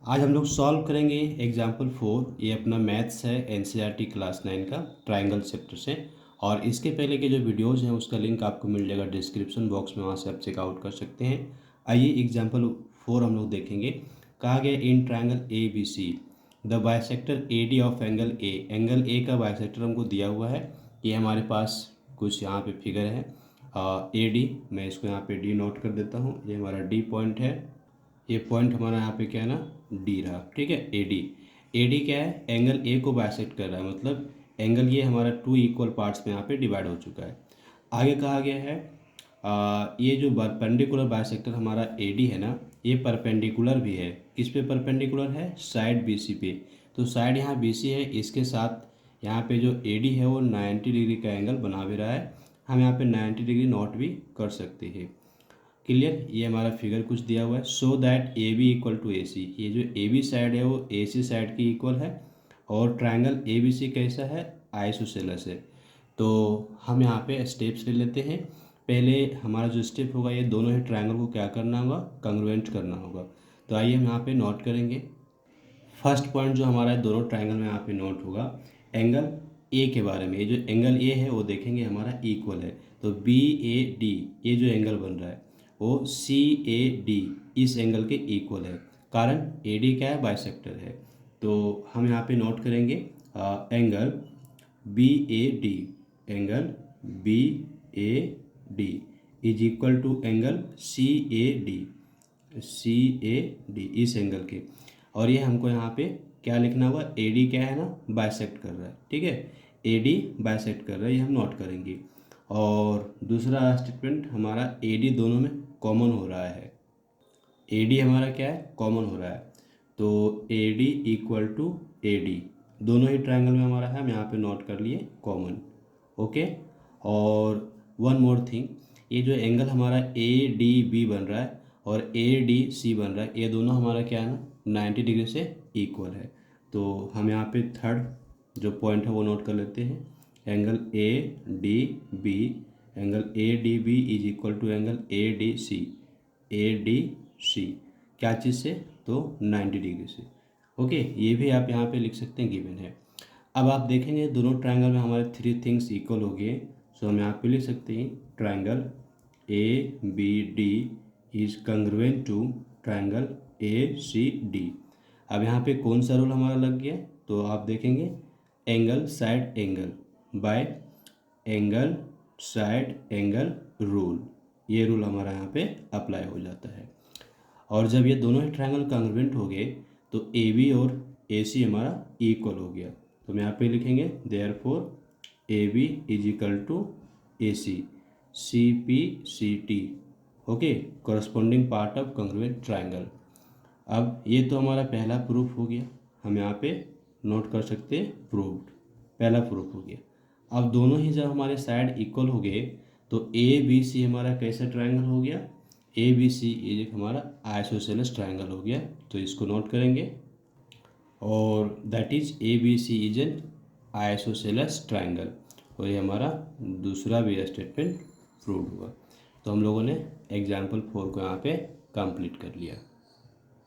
आज हम लोग सॉल्व करेंगे एग्जाम्पल 4। ये अपना मैथ्स है एनसीईआरटी क्लास 9 का ट्रायंगल चैप्टर से। और इसके पहले के जो वीडियोज़ हैं उसका लिंक आपको मिल जाएगा डिस्क्रिप्शन बॉक्स में, वहाँ से आप चेकआउट कर सकते हैं। आइए एग्जाम्पल 4 हम लोग देखेंगे। कहा गया in triangle A B C the bisector A D of angle A. Angle A का बाइसेक्टर हमको दिया हुआ है। ये हमारे पास कुछ यहाँ पे फिगर है ए डी। मैं इसको यहाँ पे डी नोट कर देता हूँ। ये हमारा डी पॉइंट है। ये पॉइंट हमारा यहाँ पे क्या है ना, डी रहा। ठीक है, ए डी। ए डी क्या है, एंगल ए को बाइसेक्ट कर रहा है, मतलब एंगल ये हमारा 2 इक्वल पार्ट्स में यहाँ पे डिवाइड हो चुका है। आगे कहा गया है ये जो परपेंडिकुलर बाइसेक्टर हमारा ए डी है ना, ये परपेंडिकुलर भी है। किस पे परपेंडिकुलर है, साइड बी सी पे। तो साइड यहाँ बी सी है, इसके साथ यहाँ पे जो ए डी है वो 90 डिग्री का एंगल बना भी रहा है। हम यहाँ पे 90 डिग्री नोट भी कर सकते हैं। क्लियर, ये हमारा फिगर कुछ दिया हुआ है। So that A B equal to A C. ये जो ए बी साइड है वो ए सी साइड की इक्वल है। और ट्रायंगल ए बी सी कैसा है, आइसोसेलेस है। तो हम यहाँ पे स्टेप्स ले लेते हैं। पहले हमारा जो स्टेप होगा, ये दोनों ही ट्रायंगल को क्या करना होगा, कंग्रुएंट करना होगा। तो आइए हम यहाँ पे नोट करेंगे। फर्स्ट पॉइंट जो हमारा दोनों ट्रायंगल में यहाँ पे नोट होगा, एंगल ए के बारे में। ये जो एंगल ए है वो देखेंगे हमारा इक्वल है। तो बी ए डी, ये जो एंगल बन रहा है वो सी ए डी इस एंगल के इक्वल है। कारण ए डी क्या है, बाइसेक्टर है। तो हम यहाँ पे नोट करेंगे angle B A D. Angle B A D is equal to angle C A D. C A D इस एंगल के। और ये हमको यहाँ पे क्या लिखना हुआ, ए डी क्या है ना, बाइसेक्ट कर रहा है। ठीक है, ए डी बाइसेक्ट कर रहा है, ये हम नोट करेंगे। और दूसरा स्टेटमेंट हमारा ए डी दोनों में कॉमन हो रहा है। ए डी हमारा क्या है, कॉमन हो रहा है। तो A D equal to A D दोनों ही ट्रायंगल में हमारा है, हम यहाँ पे नोट कर लिए कॉमन। ओके। और वन मोर थिंग, ये जो एंगल हमारा ए डी बी बन रहा है और ए डी सी बन रहा है, ये दोनों हमारा क्या है ना, 90 डिग्री से इक्वल है। तो हम यहाँ पे थर्ड जो पॉइंट है वो नोट कर लेते हैं। Angle A D B, angle A D B is equal to angle A D C. A D C क्या चीज़ से, तो 90 डिग्री से। ओके, ये भी आप यहाँ पे लिख सकते हैं, गिवन है। अब आप देखेंगे दोनों ट्रायंगल में हमारे 3 थिंग्स इक्वल हो गए। सो हम यहाँ पे लिख सकते हैं triangle A B D is congruent to triangle A C D. अब यहाँ पे कौन सा रूल हमारा लग गया, तो आप देखेंगे angle side angle by angle side angle rule. ये रूल हमारा यहाँ पे अप्लाई हो जाता है। और जब ये दोनों ही ट्रायंगल कंग्रुएंट हो गए तो ए बी और ए सी हमारा इक्वल हो गया। तो हम यहाँ पे लिखेंगे therefore A B is equal to A C P C T. Okay, corresponding part of congruent triangle. अब ये तो हमारा पहला प्रूफ हो गया, हम यहाँ पे नोट कर सकते हैं प्रूव्ड। पहला प्रूफ हो गया। अब दोनों ही जब हमारे साइड इक्वल हो गए तो ए बी सी हमारा कैसा ट्रायंगल हो गया, ए बी सी एक हमारा आइसोसेलेस ट्रायंगल हो गया। तो इसको नोट करेंगे। और that is A B C is an isosceles triangle. और ये हमारा दूसरा भी स्टेटमेंट प्रूव हुआ। तो हम लोगों ने एग्जाम्पल 4 को यहाँ पे कंप्लीट कर लिया।